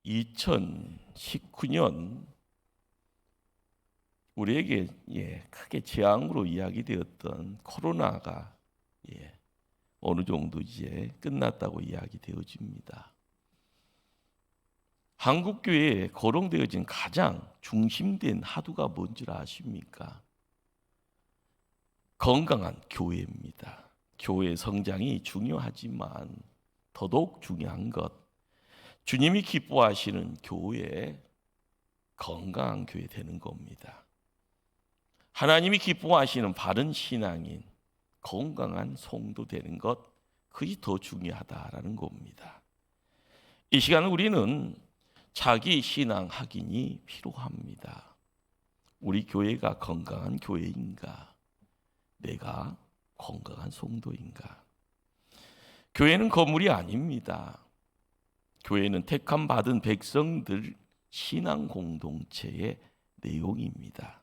2019년 우리에게 크게 재앙으로 이야기되었던 코로나가 어느 정도 이제 끝났다고 이야기되어집니다. 한국 교회에 거론되어진 가장 중심된 하두가 뭔지 아십니까? 건강한 교회입니다. 교회 성장이 중요하지만 더더욱 중요한 것, 주님이 기뻐하시는 교회, 건강한 교회 되는 겁니다. 하나님이 기뻐하시는 바른 신앙인, 건강한 성도 되는 것, 그게 더 중요하다라는 겁니다. 이 시간 우리는 자기 신앙 확인이 필요합니다. 우리 교회가 건강한 교회인가? 내가 건강한 성도인가? 교회는 건물이 아닙니다. 교회는 택함 받은 백성들 신앙 공동체의 내용입니다.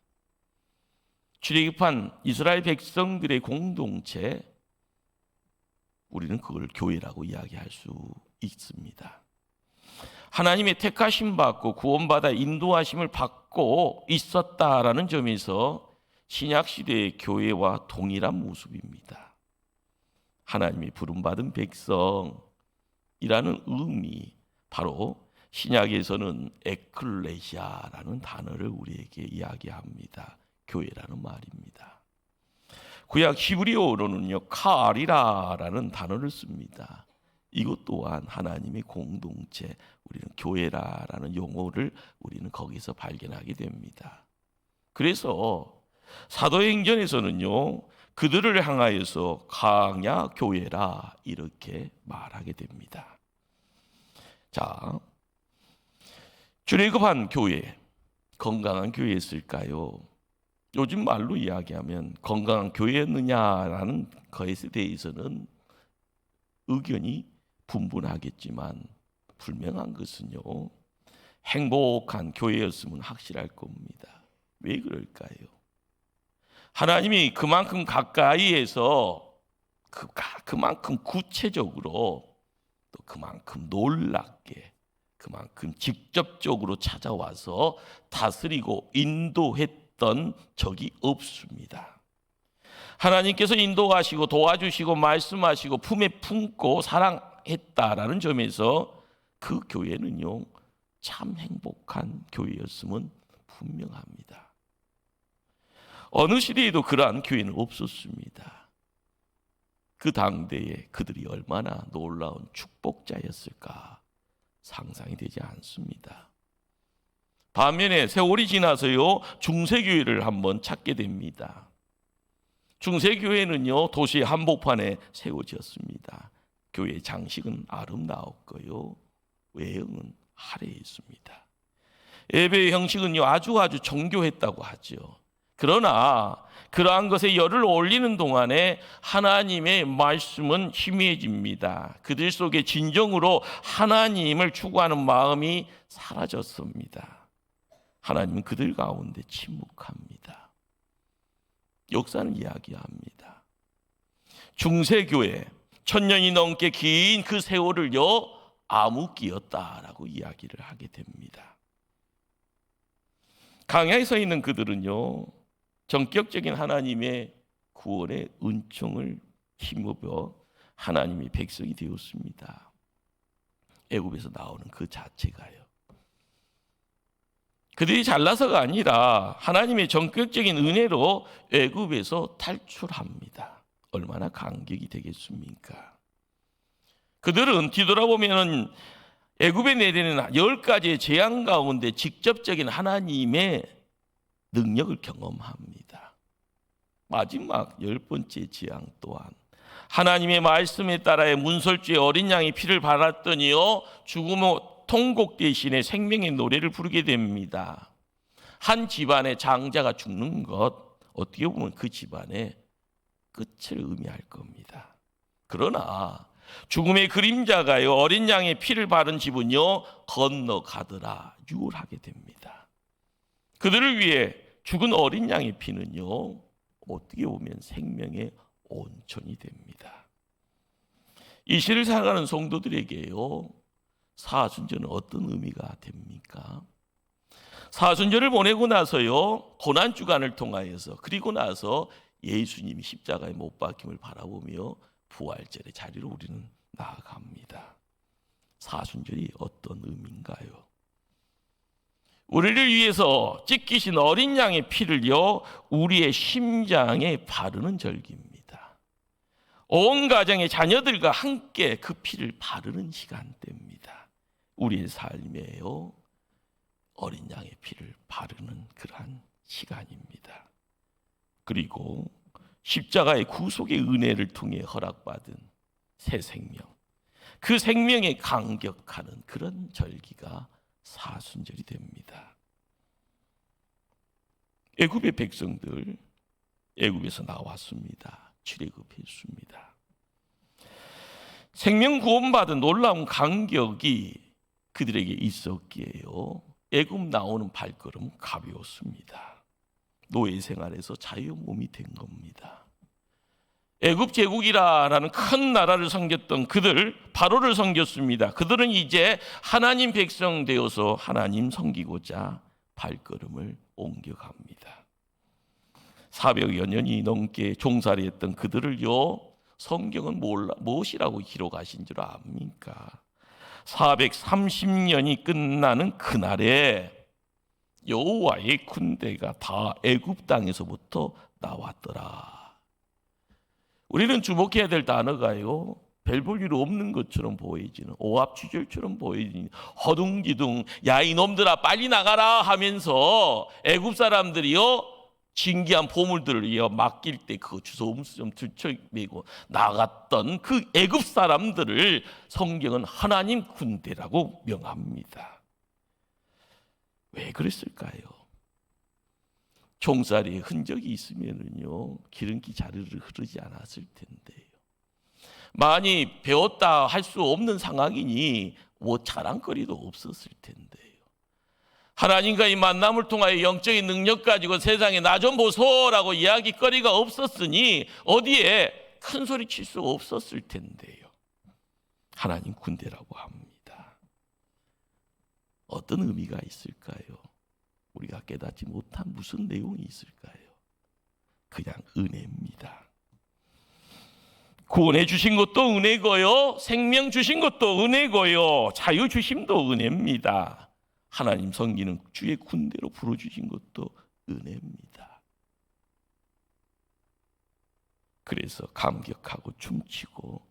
출애굽한 이스라엘 백성들의 공동체, 우리는 그걸 교회라고 이야기할 수 있습니다. 하나님의 택하심 받고 구원받아 인도하심을 받고 있었다라는 점에서 신약시대의 교회와 동일한 모습입니다. 하나님이 부름받은 백성이라는 의미, 바로 신약에서는 에클레시아라는 단어를 우리에게 이야기합니다. 교회라는 말입니다. 구약 히브리어로는요, 카리라라는 단어를 씁니다. 이것 또한 하나님의 공동체, 우리는 교회라는 용어를 우리는 거기서 발견하게 됩니다. 그래서 사도행전에서는요, 그들을 향하여서 강야 교회라 이렇게 말하게 됩니다. 자, 출애굽한 교회, 건강한 교회였을까요? 요즘 말로 이야기하면 건강한 교회였느냐라는 것에 대해서는 의견이 분분하겠지만 분명한 것은요, 행복한 교회였으면 확실할 겁니다. 왜 그럴까요? 하나님이 그만큼 가까이에서 그만큼 구체적으로 또 그만큼 놀랍게 그만큼 직접적으로 찾아와서 다스리고 인도했던 적이 없습니다. 하나님께서 인도하시고 도와주시고 말씀하시고 품에 품고 사랑했다라는 점에서 그 교회는요, 참 행복한 교회였음은 분명합니다. 어느 시대에도 그러한 교회는 없었습니다. 그 당대에 그들이 얼마나 놀라운 축복자였을까 상상이 되지 않습니다. 반면에 세월이 지나서요, 중세교회를 한번 찾게 됩니다. 중세교회는요, 도시 한복판에 세워졌습니다. 교회 장식은 아름다웠고요, 외형은 화려했습니다. 예배의 형식은요, 아주 정교했다고 하죠. 그러나 그러한 것에 열을 올리는 동안에 하나님의 말씀은 희미해집니다. 그들 속에 진정으로 하나님을 추구하는 마음이 사라졌습니다. 하나님은 그들 가운데 침묵합니다. 역사는 이야기합니다. 중세교회 1000년이 넘게 긴 그 세월을요, 암흑기였다라고 이야기를 하게 됩니다. 강야에 서 있는 그들은요, 전격적인 하나님의 구원의 은총을 힘입어 하나님의 백성이 되었습니다. 애굽에서 나오는 그 자체가요. 그들이 잘나서가 아니라 하나님의 전격적인 은혜로 애굽에서 탈출합니다. 얼마나 감격이 되겠습니까? 그들은 뒤돌아보면 애굽에 내리는 10가지의 재앙 가운데 직접적인 하나님의 능력을 경험합니다. 마지막 10번째 재앙 또한 하나님의 말씀에 따라 문설주의 어린 양의 피를 발랐더니요, 죽음의 통곡 대신에 생명의 노래를 부르게 됩니다. 한 집안의 장자가 죽는 것, 어떻게 보면 그 집안의 끝을 의미할 겁니다. 그러나 죽음의 그림자가요, 어린 양의 피를 바른 집은요, 건너가더라 유월하게 됩니다. 그들을 위해 죽은 어린 양의 피는요, 어떻게 보면 생명의 온천이 됩니다. 이 시를 살아가는 성도들에게요, 사순절은 어떤 의미가 됩니까? 사순절을 보내고 나서요, 고난주간을 통하여서, 그리고 나서 예수님이 십자가에 못 박힘을 바라보며 부활절의 자리로 우리는 나아갑니다. 사순절이 어떤 의미인가요? 우리를 위해서 찢기신 어린 양의 피를요, 우리의 심장에 바르는 절기입니다. 온 가정의 자녀들과 함께 그 피를 바르는 시간대입니다. 우리의 삶에요, 어린 양의 피를 바르는 그러한 시간입니다. 그리고 십자가의 구속의 은혜를 통해 허락받은 새 생명, 그 생명에 감격하는 그런 절기가 사순절이 됩니다. 애굽의 백성들, 애굽에서 나왔습니다. 출애굽했습니다. 생명 구원받은 놀라운 감격이 그들에게 있었기에요, 애굽 나오는 발걸음 가벼웠습니다. 노예 생활에서 자유 몸이 된 겁니다. 애굽 제국이라는 큰 나라를 섬겼던 그들, 바로를 섬겼습니다. 그들은 이제 하나님 백성 되어서 하나님 섬기고자 발걸음을 옮겨갑니다. 400여 년이 넘게 종살이 했던 그들을요, 성경은 무엇이라고 기록하신 줄 압니까? 430년이 끝나는 그날에 여호와의 군대가 다 애굽 땅에서부터 나왔더라. 우리는 주목해야 될 단어가요, 별 볼 일 없는 것처럼 보이지는, 오합지졸처럼 보이지는, 허둥지둥 야 이놈들아 빨리 나가라 하면서 애굽 사람들이요, 진귀한 보물들을 맡길 때 그 주워옴수 좀 들쳐매고 나갔던 그 애굽 사람들을 성경은 하나님 군대라고 명합니다. 왜 그랬을까요? 종살이의 흔적이 있으면은요, 기름기 자르르 흐르지 않았을 텐데요. 많이 배웠다 할 수 없는 상황이니 뭐 자랑거리도 없었을 텐데요. 하나님과의 만남을 통하여 영적인 능력 가지고 세상에 나 좀 보소라고 이야기거리가 없었으니 어디에 큰 소리 칠 수 없었을 텐데요. 하나님 군대라고 합니다. 어떤 의미가 있을까요? 우리가 깨닫지 못한 무슨 내용이 있을까요? 그냥 은혜입니다. 구원해 주신 것도 은혜고요, 생명 주신 것도 은혜고요, 자유 주심도 은혜입니다. 하나님 섬기는 주의 군대로 부르주신 것도 은혜입니다. 그래서 감격하고 춤추고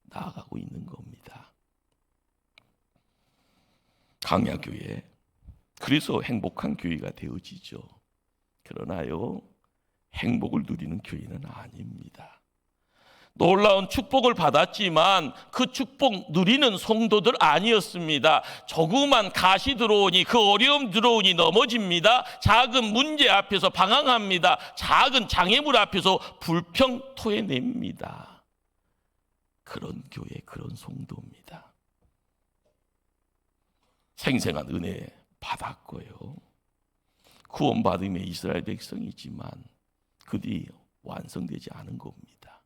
나아가고 있는 겁니다. 강야교회, 그래서 행복한 교회가 되어지죠. 그러나요, 행복을 누리는 교회는 아닙니다. 놀라운 축복을 받았지만 그 축복 누리는 성도들 아니었습니다. 조그만 가시 들어오니, 그 어려움 들어오니 넘어집니다. 작은 문제 앞에서 방황합니다. 작은 장애물 앞에서 불평 토해냅니다. 그런 교회, 그런 성도입니다. 생생한 은혜 받았고요, 구원받음의 이스라엘 백성이지만 그들이 완성되지 않은 겁니다.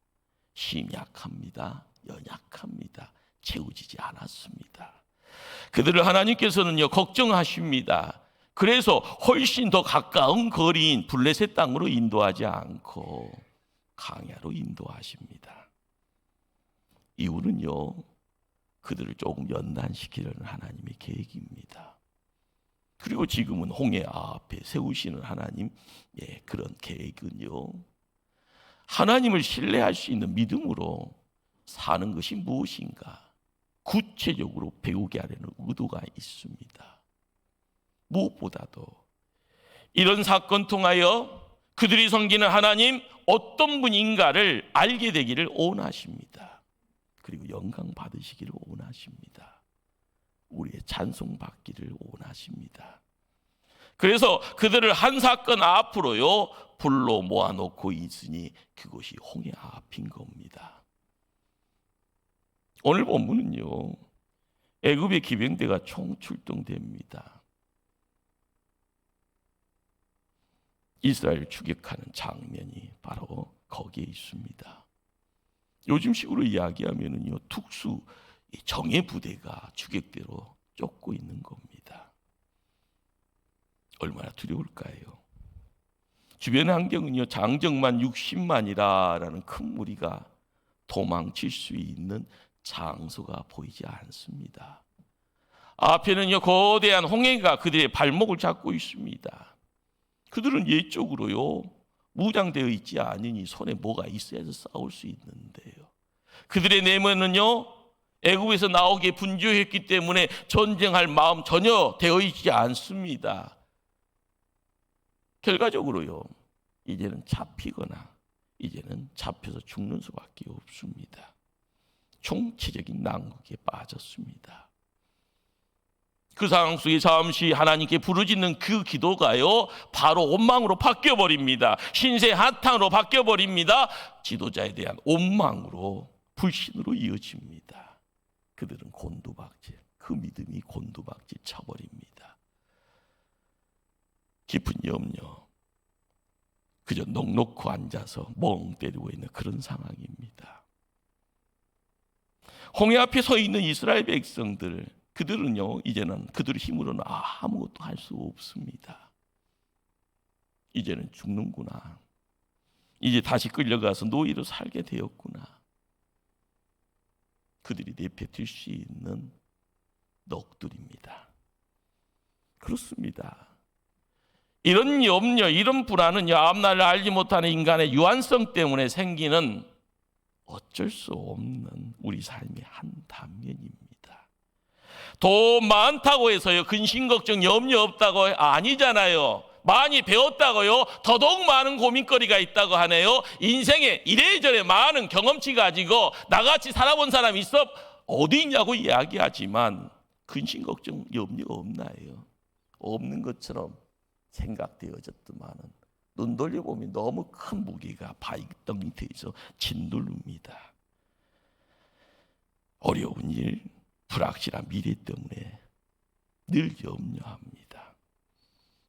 심약합니다. 연약합니다. 채워지지 않았습니다. 그들을 하나님께서는요, 걱정하십니다. 그래서 훨씬 더 가까운 거리인 블레셋 땅으로 인도하지 않고 광야로 인도하십니다. 이유는요, 그들을 조금 연단시키려는 하나님의 계획입니다. 그리고 지금은 홍해 앞에 세우시는 하나님의 그런 계획은요, 하나님을 신뢰할 수 있는 믿음으로 사는 것이 무엇인가 구체적으로 배우게 하려는 의도가 있습니다. 무엇보다도 이런 사건 통하여 그들이 섬기는 하나님 어떤 분인가를 알게 되기를 원하십니다. 그리고 영광 받으시기를 원하십니다. 우리의 찬송 받기를 원하십니다. 그래서 그들을 한 사건 앞으로요, 불러 모아놓고 있으니 그것이 홍해 앞인 겁니다. 오늘 본문은요, 애굽의 기병대가 총출동됩니다. 이스라엘 추격하는 장면이 바로 거기에 있습니다. 요즘식으로 이야기하면은요, 특수 정예 부대가 추격대로 쫓고 있는 겁니다. 얼마나 두려울까요? 주변의 환경은요, 장정만 60만이라는 큰 무리가 도망칠 수 있는 장소가 보이지 않습니다. 앞에는요, 거대한 홍해가 그들의 발목을 잡고 있습니다. 그들은 예적으로요, 무장되어 있지 않으니 손에 뭐가 있어야 싸울 수 있는데요. 그들의 내면은요, 애굽에서 나오기에 분주했기 때문에 전쟁할 마음 전혀 되어 있지 않습니다. 결과적으로요, 이제는 잡히거나 이제는 잡혀서 죽는 수밖에 없습니다. 총체적인 난국에 빠졌습니다. 그 상황 속에 잠시 하나님께 부르짖는 그 기도가요, 바로 원망으로 바뀌어버립니다. 신세 한탄으로 바뀌어버립니다. 지도자에 대한 원망으로, 불신으로 이어집니다. 그들은 곤두박질, 그 믿음이 곤두박질 쳐버립니다. 깊은 염려, 그저 넋놓고 앉아서 멍 때리고 있는 그런 상황입니다. 홍해 앞에 서 있는 이스라엘 백성들, 그들은요, 이제는 그들의 힘으로는 아무것도 할 수 없습니다. 이제는 죽는구나. 이제 다시 끌려가서 노예로 살게 되었구나. 그들이 내뱉을 수 있는 넋두리입니다. 그렇습니다. 이런 염려, 이런 불안은요, 앞날을 알지 못하는 인간의 유한성 때문에 생기는 어쩔 수 없는 우리 삶의 한 단면입니다. 돈 많다고 해서요, 근심 걱정 염려 없다고 아니잖아요. 많이 배웠다고요, 더더욱 많은 고민거리가 있다고 하네요. 인생에 이래저래 많은 경험치 가지고 나같이 살아본 사람이 있어 어디 있냐고 이야기하지만 근심 걱정 염려 없나요? 없는 것처럼 생각되어졌더만은 눈 돌려보면 너무 큰 무게가 바위덩이 밑에서 짓누릅니다. 어려운 일, 불확실한 미래 때문에 늘 염려합니다.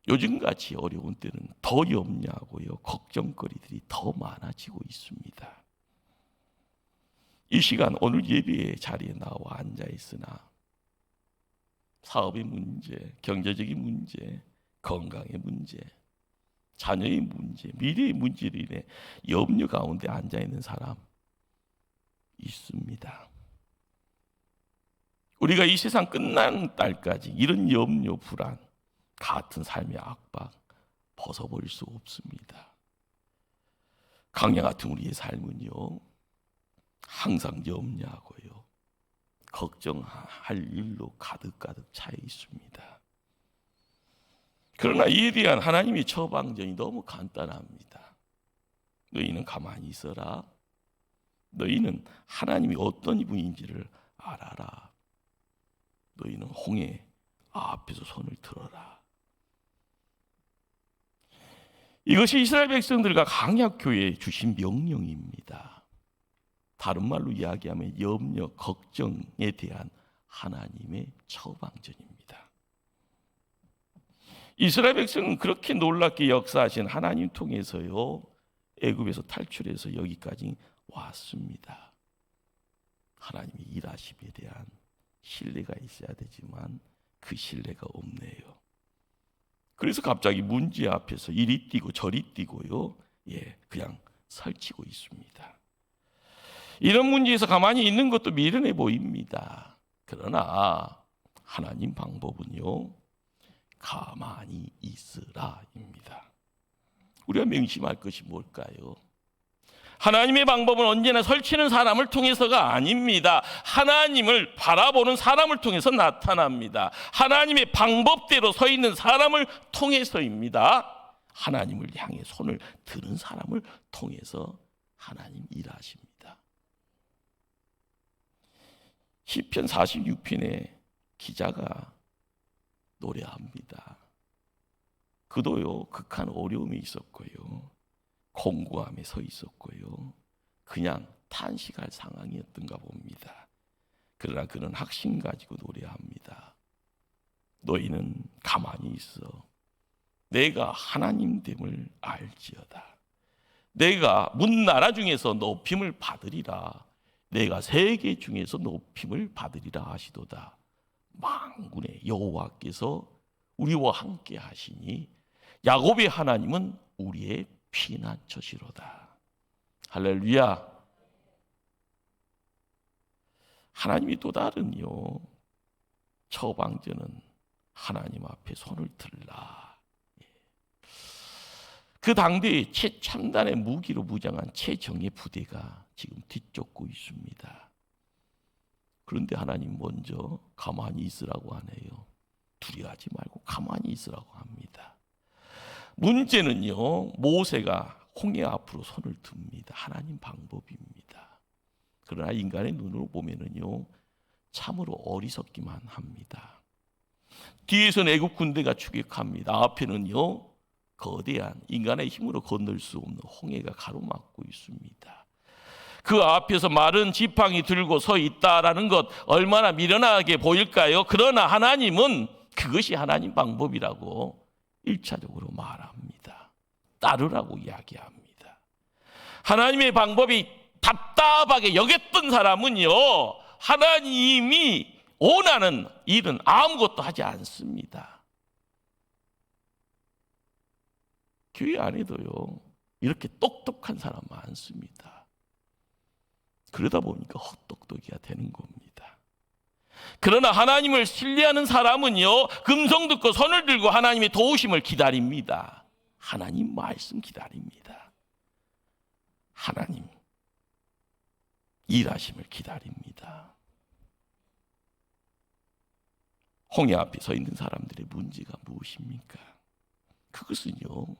요즘같이 어려운 때는 더 염려하고요, 걱정거리들이 더 많아지고 있습니다. 이 시간 오늘 예배의 자리에 나와 앉아 있으나 사업의 문제, 경제적인 문제, 건강의 문제, 자녀의 문제, 미래의 문제로 인해 염려 가운데 앉아 있는 사람 있습니다. 우리가 이 세상 끝나는 날까지 이런 염려, 불안, 같은 삶의 압박 벗어버릴 수 없습니다. 강야 같은 우리의 삶은요, 항상 염려하고요, 걱정할 일로 가득가득 차 있습니다. 그러나 이에 대한 하나님의 처방전이 너무 간단합니다. 너희는 가만히 있어라. 너희는 하나님이 어떤 분인지를 알아라. 너희는 홍해 앞에서 손을 들어라. 이것이 이스라엘 백성들과 강약교회에 주신 명령입니다. 다른 말로 이야기하면 염려, 걱정에 대한 하나님의 처방전입니다. 이스라엘 백성은 그렇게 놀랍게 역사하신 하나님 통해서요, 애굽에서 탈출해서 여기까지 왔습니다. 하나님의 일하심에 대한 신뢰가 있어야 되지만 그 신뢰가 없네요. 그래서 갑자기 문제 앞에서 이리 뛰고 저리 뛰고요, 그냥 설치고 있습니다. 이런 문제에서 가만히 있는 것도 미련해 보입니다. 그러나 하나님 방법은요, 가만히 있으라입니다. 우리가 명심할 것이 뭘까요? 하나님의 방법은 언제나 설치는 사람을 통해서가 아닙니다. 하나님을 바라보는 사람을 통해서 나타납니다. 하나님의 방법대로 서 있는 사람을 통해서입니다. 하나님을 향해 손을 드는 사람을 통해서 하나님 일하십니다. 시편 46편의 기자가 노래합니다. 그도요, 극한 어려움이 있었고요, 공고함에 서 있었고요, 그냥 탄식할 상황이었던가 봅니다. 그러나 그는 확신 가지고 노래합니다. 너희는 가만히 있어. 내가 하나님됨을 알지어다. 내가 문나라 중에서 높임을 받으리라. 내가 세계 중에서 높임을 받으리라 하시도다. 만군의 여호와께서 우리와 함께 하시니 야곱의 하나님은 우리의 피난처시로다. 할렐루야. 하나님이 또 다른요, 처방전은 하나님 앞에 손을 들라. 그 당대의 최첨단의 무기로 무장한 최정예 부대가 지금 뒤쫓고 있습니다. 그런데 하나님 먼저 가만히 있으라고 하네요. 두려워하지 말고 가만히 있으라고 합니다. 문제는요, 모세가 홍해 앞으로 손을 듭니다. 하나님 방법입니다. 그러나 인간의 눈으로 보면은요, 참으로 어리석기만 합니다. 뒤에서는 애국 군대가 추격합니다. 앞에는요, 거대한 인간의 힘으로 건널 수 없는 홍해가 가로막고 있습니다. 그 앞에서 마른 지팡이 들고 서 있다라는 것 얼마나 미련하게 보일까요? 그러나 하나님은 그것이 하나님 방법이라고 1차적으로 말합니다. 따르라고 이야기합니다. 하나님의 방법이 답답하게 여겼던 사람은요, 하나님이 원하는 일은 아무것도 하지 않습니다. 교회 안에도요, 이렇게 똑똑한 사람 많습니다. 그러다 보니까 헛똑똑이가 되는 겁니다. 그러나 하나님을 신뢰하는 사람은요, 금성 듣고 손을 들고 하나님의 도우심을 기다립니다. 하나님 말씀 기다립니다. 하나님 일하심을 기다립니다. 홍해 앞에 서 있는 사람들의 문제가 무엇입니까? 그것은요,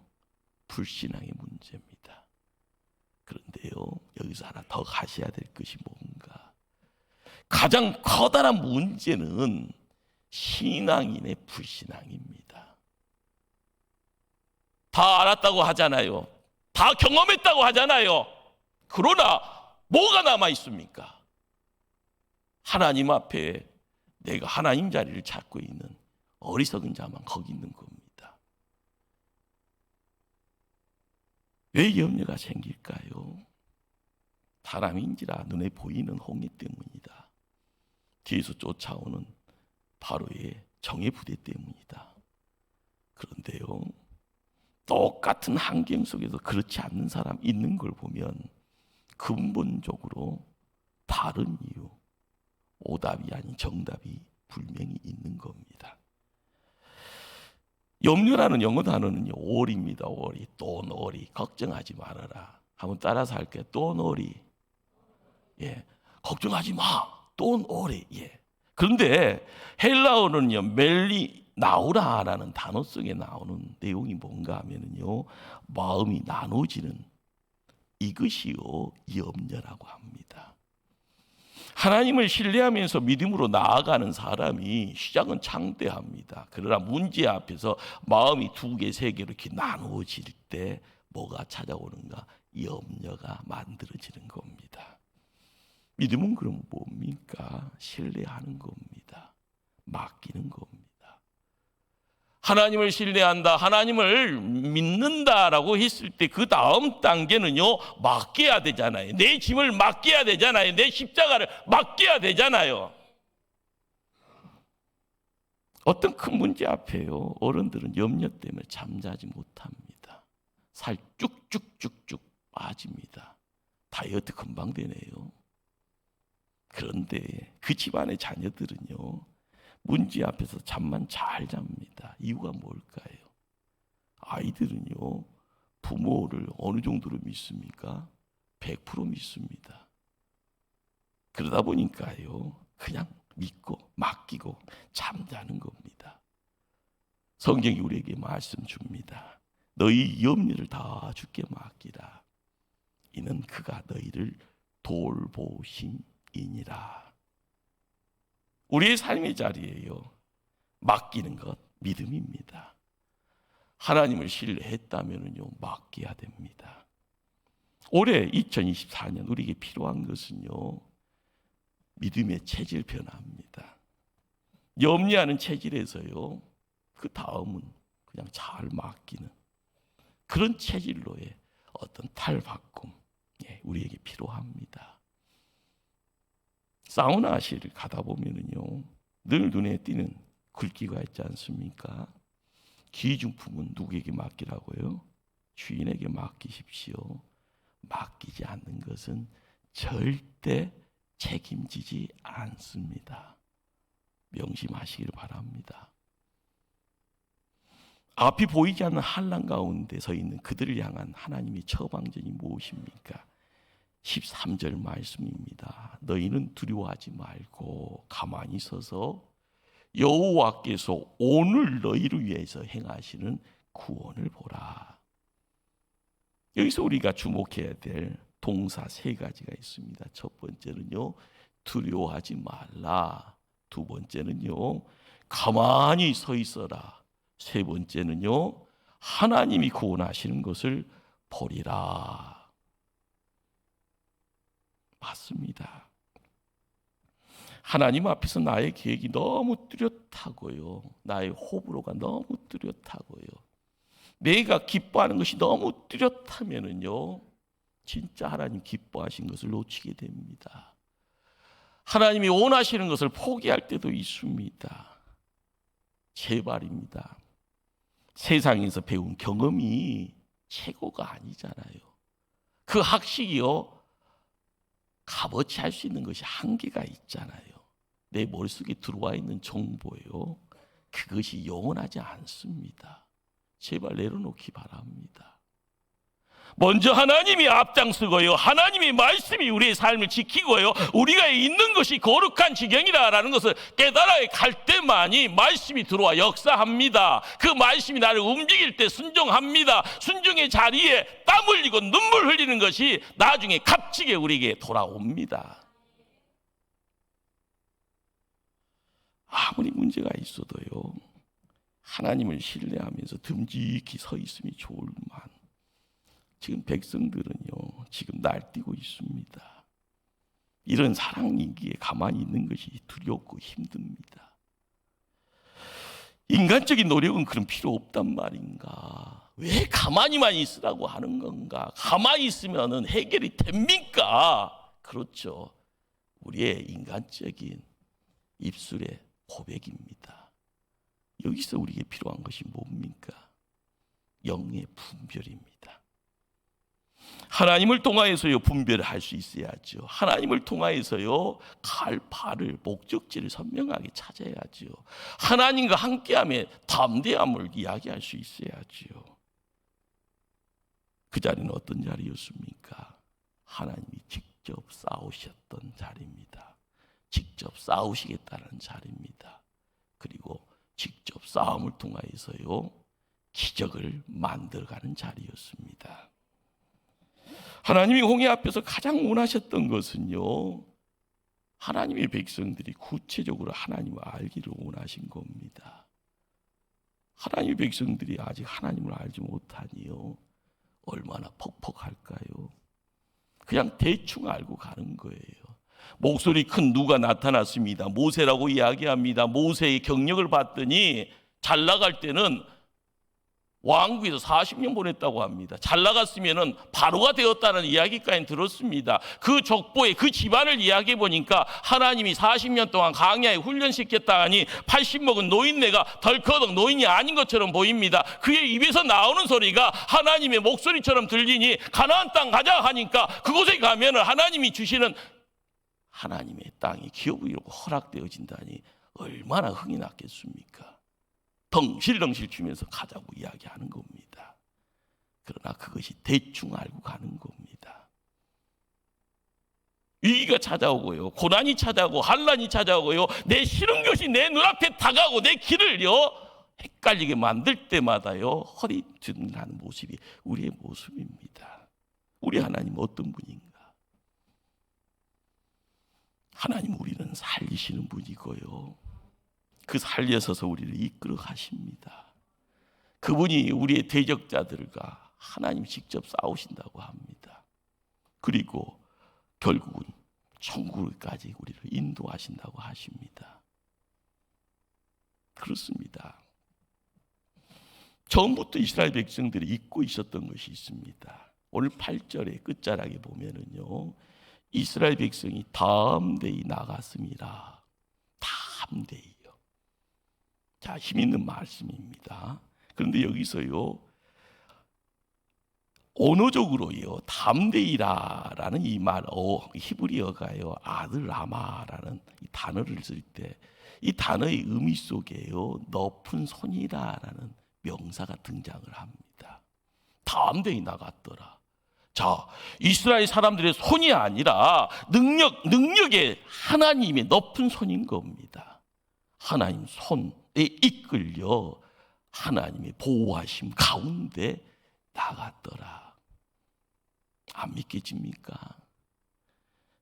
불신앙의 문제입니다. 그런데요, 여기서 하나 더 가셔야 될 것이 뭔가, 가장 커다란 문제는 신앙인의 불신앙입니다. 다 알았다고 하잖아요. 다 경험했다고 하잖아요. 그러나 뭐가 남아 있습니까? 하나님 앞에 내가 하나님 자리를 찾고 있는 어리석은 자만 거기 있는 겁니다. 왜 염려가 생길까요? 사람인지라 눈에 보이는 홍해 때문이다. 뒤에서 쫓아오는 바로의 정예 부대 때문이다. 그런데요, 똑같은 환경 속에서 그렇지 않는 사람 있는 걸 보면 근본적으로 다른 이유, 오답이 아닌 정답이 분명히 있는 겁니다. 염려라는 영어 단어는요, worry입니다. worry, don't worry, 걱정하지 말아라. 한번 따라서 할게요. Don't worry. 예, 걱정하지 마. Don't worry. 예. 그런데 헬라어는요, 멜리 나우라라는 단어 속에 나오는 내용이 뭔가 하면은요, 마음이 나눠지는 이것이요, 염려라고 합니다. 하나님을 신뢰하면서 믿음으로 나아가는 사람이 시작은 창대합니다. 그러나 문제 앞에서 마음이 두 개, 세 개로 이렇게 나누어질 때 뭐가 찾아오는가? 염려가 만들어지는 겁니다. 믿음은 그럼 뭡니까? 신뢰하는 겁니다. 맡기는 겁니다. 하나님을 신뢰한다, 하나님을 믿는다라고 했을 때 그 다음 단계는요, 맡겨야 되잖아요. 내 짐을 맡겨야 되잖아요. 내 십자가를 맡겨야 되잖아요. 어떤 큰 문제 앞에요, 어른들은 염려 때문에 잠자지 못합니다. 살 쭉쭉쭉쭉 빠집니다. 다이어트 금방 되네요. 그런데 그 집안의 자녀들은요, 문제 앞에서 잠만 잘 잡니다. 이유가 뭘까요? 아이들은요, 부모를 어느 정도로 믿습니까? 100% 믿습니다. 그러다 보니까요, 그냥 믿고 맡기고 잠자는 겁니다. 성경이 우리에게 말씀 줍니다. 너희 염려를 다 주께 맡기라. 이는 그가 너희를 돌보심이니라. 우리의 삶의 자리에요, 맡기는 것 믿음입니다. 하나님을 신뢰했다면요, 맡겨야 됩니다. 올해 2024년 우리에게 필요한 것은요, 믿음의 체질 변화입니다. 염려하는 체질에서요, 그 다음은 그냥 잘 맡기는 그런 체질로의 어떤 탈바꿈, 우리에게 필요합니다. 사우나실을 가다 보면은요, 늘 눈에 띄는 글귀가 있지 않습니까? 귀중품은 누구에게 맡기라고요? 주인에게 맡기십시오. 맡기지 않는 것은 절대 책임지지 않습니다. 명심하시길 바랍니다. 앞이 보이지 않는 환난 가운데 서 있는 그들을 향한 하나님의 처방전이 무엇입니까? 13절 말씀입니다. 너희는 두려워하지 말고 가만히 서서 여호와께서 오늘 너희를 위해서 행하시는 구원을 보라. 여기서 우리가 주목해야 될 동사 세 가지가 있습니다. 첫 번째는요, 두려워하지 말라. 두 번째는요, 가만히 서 있어라. 세 번째는요, 하나님이 구원하시는 것을 보리라. 맞습니다. 하나님 앞에서 나의 계획이 너무 뚜렷하고요, 나의 호불호가 너무 뚜렷하고요, 내가 기뻐하는 것이 너무 뚜렷하면은요, 진짜 하나님 기뻐하신 것을 놓치게 됩니다. 하나님이 원하시는 것을 포기할 때도 있습니다. 제발입니다. 세상에서 배운 경험이 최고가 아니잖아요. 그 학식이요, 값어치 할 수 있는 것이 한계가 있잖아요. 내 머릿속에 들어와 있는 정보요, 그것이 영원하지 않습니다. 제발 내려놓기 바랍니다. 먼저 하나님이 앞장서고요, 하나님의 말씀이 우리의 삶을 지키고요, 우리가 있는 것이 거룩한 지경이라는 것을 깨달아 갈 때만이 말씀이 들어와 역사합니다. 그 말씀이 나를 움직일 때 순종합니다. 순종의 자리에 땀 흘리고 눈물 흘리는 것이 나중에 값지게 우리에게 돌아옵니다. 아무리 문제가 있어도요, 하나님을 신뢰하면서 듬직히 서 있음이 좋을만, 지금 백성들은요, 지금 날뛰고 있습니다. 이런 사랑이기에 가만히 있는 것이 두렵고 힘듭니다. 인간적인 노력은 그런 필요 없단 말인가? 왜 가만히만 있으라고 하는 건가? 가만히 있으면 해결이 됩니까? 그렇죠. 우리의 인간적인 입술의 고백입니다. 여기서 우리에게 필요한 것이 뭡니까? 영의 분별입니다. 하나님을 통하여서요, 분별을 할 수 있어야죠. 하나님을 통하여서요, 갈 바를, 목적지를 선명하게 찾아야죠. 하나님과 함께함의 담대함을 이야기할 수 있어야죠. 그 자리는 어떤 자리였습니까? 하나님이 직접 싸우셨던 자리입니다. 직접 싸우시겠다는 자리입니다. 그리고 직접 싸움을 통하여서요, 기적을 만들어가는 자리였습니다. 하나님이 홍해 앞에서 가장 원하셨던 것은요, 하나님의 백성들이 구체적으로 하나님을 알기를 원하신 겁니다. 하나님의 백성들이 아직 하나님을 알지 못하니요, 얼마나 퍽퍽할까요? 그냥 대충 알고 가는 거예요. 목소리 큰 누가 나타났습니다. 모세라고 이야기합니다. 모세의 경력을 봤더니 잘 나갈 때는 왕국에서 40년 보냈다고 합니다. 잘 나갔으면 바로가 되었다는 이야기까지 들었습니다. 그 족보의 그 집안을 이야기해 보니까 하나님이 40년 동안 광야에 훈련시켰다 하니 80 먹은 노인네가 덜커덕 노인이 아닌 것처럼 보입니다. 그의 입에서 나오는 소리가 하나님의 목소리처럼 들리니 가나안 땅 가자 하니까 그곳에 가면 하나님이 주시는 하나님의 땅이 기업으로 허락되어진다니 얼마나 흥이 났겠습니까? 덩실덩실 주면서 가자고 이야기하는 겁니다. 그러나 그것이 대충 알고 가는 겁니다. 위기가 찾아오고요, 고난이 찾아오고 환난이 찾아오고요, 내 싫은 것이 내 눈앞에 다가오고 내 길을요 헷갈리게 만들 때마다요 허리춤하는 모습이 우리의 모습입니다. 우리 하나님 어떤 분인가? 하나님 우리는 살리시는 분이고요, 그 살려서서 우리를 이끌어 가십니다. 그분이 우리의 대적자들과 하나님 직접 싸우신다고 합니다. 그리고 결국은 천국까지 우리를 인도하신다고 하십니다. 그렇습니다. 처음부터 이스라엘 백성들이 잊고 있었던 것이 있습니다. 오늘 8절의 끝자락에 보면은요, 이스라엘 백성이 담대히 나갔습니다. 담대히요. 자, 힘 있는 말씀입니다. 그런데 여기서요, 언어적으로요, 담대이라라는 이 말, 히브리어가요, 아들라마라는 이 단어를 쓸 때 이 단어의 의미 속에요, 높은 손이라라는 명사가 등장을 합니다. 담대히 나갔더라. 자, 이스라엘 사람들의 손이 아니라 능력의 하나님의 높은 손인 겁니다. 하나님 손에 이끌려 하나님의 보호하심 가운데 나갔더라. 안 믿겨집니까?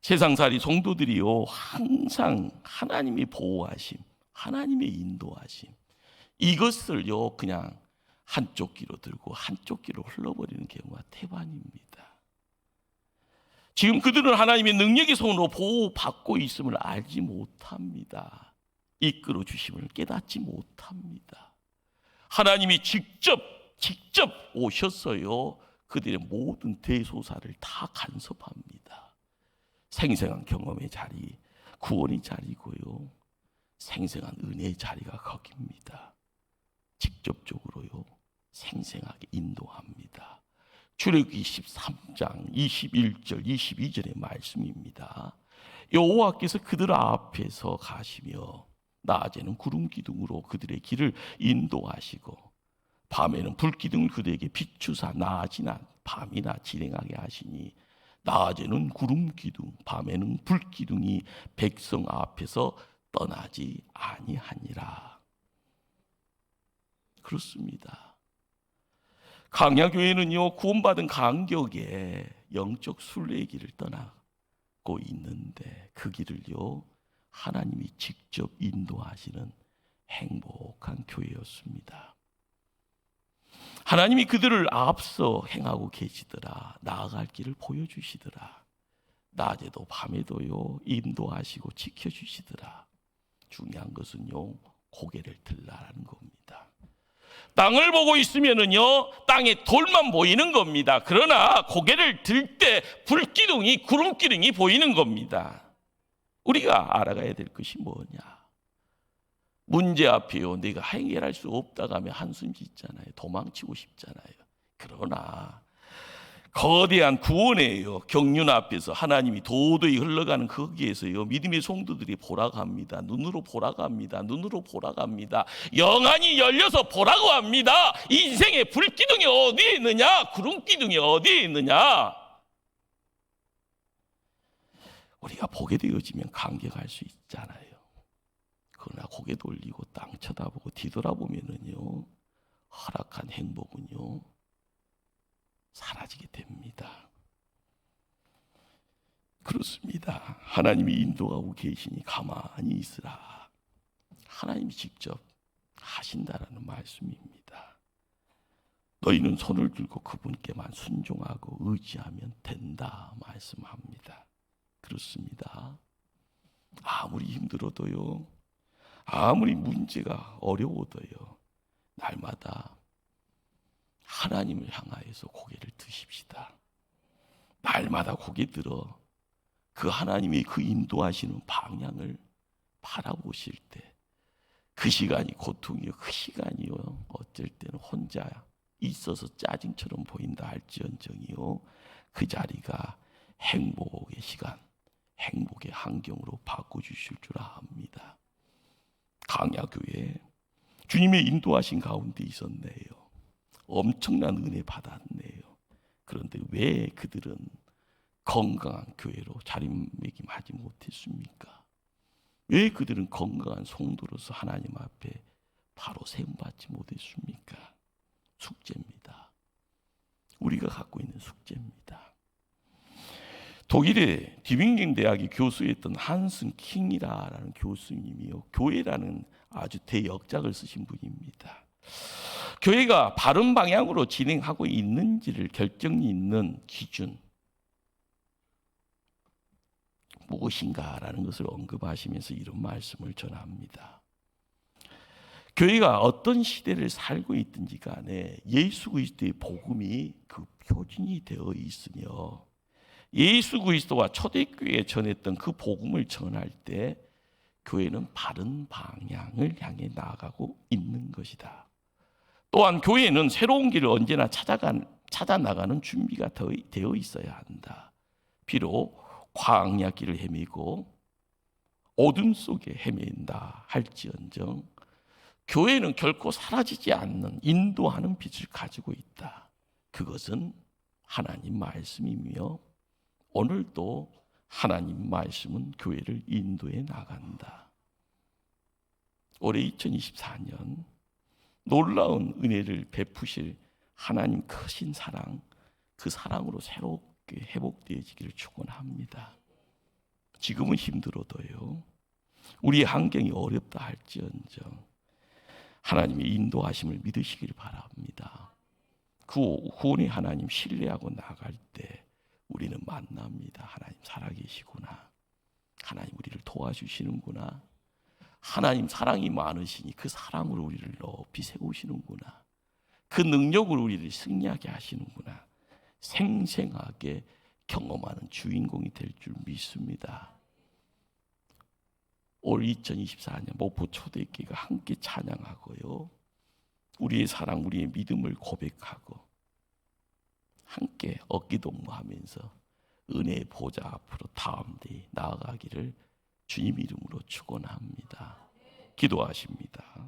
세상살이 성도들이요, 항상 하나님의 보호하심, 하나님의 인도하심, 이것을요 그냥 한쪽 귀로 들고 한쪽 귀로 흘러버리는 경우가 태반입니다. 지금 그들은 하나님의 능력의 손으로 보호받고 있음을 알지 못합니다. 이끌어 주심을 깨닫지 못합니다. 하나님이 직접 오셨어요. 그들의 모든 대소사를 다 간섭합니다. 생생한 경험의 자리, 구원의 자리고요, 생생한 은혜의 자리가 거깁니다. 직접적으로요, 생생하게 인도합니다. 출애굽기 13장 21절 22절의 말씀입니다. 여호와께서 그들 앞에서 가시며 낮에는 구름 기둥으로 그들의 길을 인도하시고 밤에는 불 기둥을 그들에게 비추사 낮이나 밤이나 진행하게 하시니 낮에는 구름 기둥, 밤에는 불 기둥이 백성 앞에서 떠나지 아니하니라. 그렇습니다. 강야교회는요, 구원받은 간격에 영적 순례의 길을 떠나고 있는데 그 길을요, 하나님이 직접 인도하시는 행복한 교회였습니다. 하나님이 그들을 앞서 행하고 계시더라. 나아갈 길을 보여주시더라. 낮에도 밤에도요, 인도하시고 지켜주시더라. 중요한 것은요, 고개를 들라라는 겁니다. 땅을 보고 있으면은요, 땅에 돌만 보이는 겁니다. 그러나 고개를 들 때 불기둥이, 구름기둥이 보이는 겁니다. 우리가 알아가야 될 것이 뭐냐? 문제 앞에요, 내가 해결할 수 없다고 하면 한숨 짓잖아요. 도망치고 싶잖아요. 그러나 거대한 구원의 경륜 앞에서 하나님이 도도히 흘러가는 거기에서요, 믿음의 성도들이 보라고 합니다. 눈으로 보라고 합니다. 눈으로 보라고 합니다. 영안이 열려서 보라고 합니다. 인생의 불기둥이 어디에 있느냐? 구름기둥이 어디에 있느냐? 우리가 보게 되어지면 감격할 수 있잖아요. 그러나 고개 돌리고 땅 쳐다보고 뒤돌아보면은요, 허락한 행복은요, 사라지게 됩니다. 그렇습니다. 하나님이 인도하고 계시니 가만히 있으라. 하나님이 직접 하신다라는 말씀입니다. 너희는 손을 들고 그분께만 순종하고 의지하면 된다 말씀합니다. 그렇습니다. 아무리 힘들어도요, 아무리 문제가 어려워도요, 날마다 하나님을 향하여서 고개를 드십시다. 날마다 고개 들어 그 하나님의 그 인도하시는 방향을 바라보실 때 그 시간이 고통이요, 그 시간이요, 어쩔 때는 혼자 있어서 짜증처럼 보인다 할지언정이요, 그 자리가 행복의 시간, 행복의 환경으로 바꿔주실 줄 압니다. 강야교회 주님의 인도하신 가운데 있었네요. 엄청난 은혜 받았네요. 그런데 왜 그들은 건강한 교회로 자리매김하지 못했습니까? 왜 그들은 건강한 성도로서 하나님 앞에 바로 세움받지 못했습니까? 숙제입니다. 우리가 갖고 있는 숙제입니다. 독일의 디빙겐 대학의 교수였던 한슨 킹이라는 교수님이요, 교회라는 아주 대역작을 쓰신 분입니다. 교회가 바른 방향으로 진행하고 있는지를 결정이 있는 기준 무엇인가라는 것을 언급하시면서 이런 말씀을 전합니다. 교회가 어떤 시대를 살고 있든지 간에 예수 그리스도의 복음이 그 표준이 되어 있으며 예수 그리스도와 초대교회에 전했던 그 복음을 전할 때 교회는 바른 방향을 향해 나아가고 있는 것이다. 또한 교회는 새로운 길을 언제나 찾아 나가는 준비가 되어 있어야 한다. 비록 광야 길을 헤매고 어둠 속에 헤맨다 할지언정 교회는 결코 사라지지 않는 인도하는 빛을 가지고 있다. 그것은 하나님 말씀이며 오늘도 하나님 말씀은 교회를 인도해 나간다. 올해 2024년 놀라운 은혜를 베푸실 하나님 크신 사랑, 그 사랑으로 새롭게 회복되어지기를 축원합니다. 지금은 힘들어도요, 우리의 환경이 어렵다 할지언정 하나님의 인도하심을 믿으시길 바랍니다. 구원의 하나님 신뢰하고 나갈 때 우리는 만납니다. 하나님 살아계시구나. 하나님 우리를 도와주시는구나. 하나님 사랑이 많으시니 그 사랑으로 우리를 높이 세우시는구나. 그 능력으로 우리를 승리하게 하시는구나. 생생하게 경험하는 주인공이 될 줄 믿습니다. 올 2024년 목포 초대교회가 함께 찬양하고요, 우리의 사랑, 우리의 믿음을 고백하고 함께 어깨동무하면서 은혜의 보좌 앞으로 다음대에 나아가기를 주님 이름으로 축원합니다. 기도하십니다.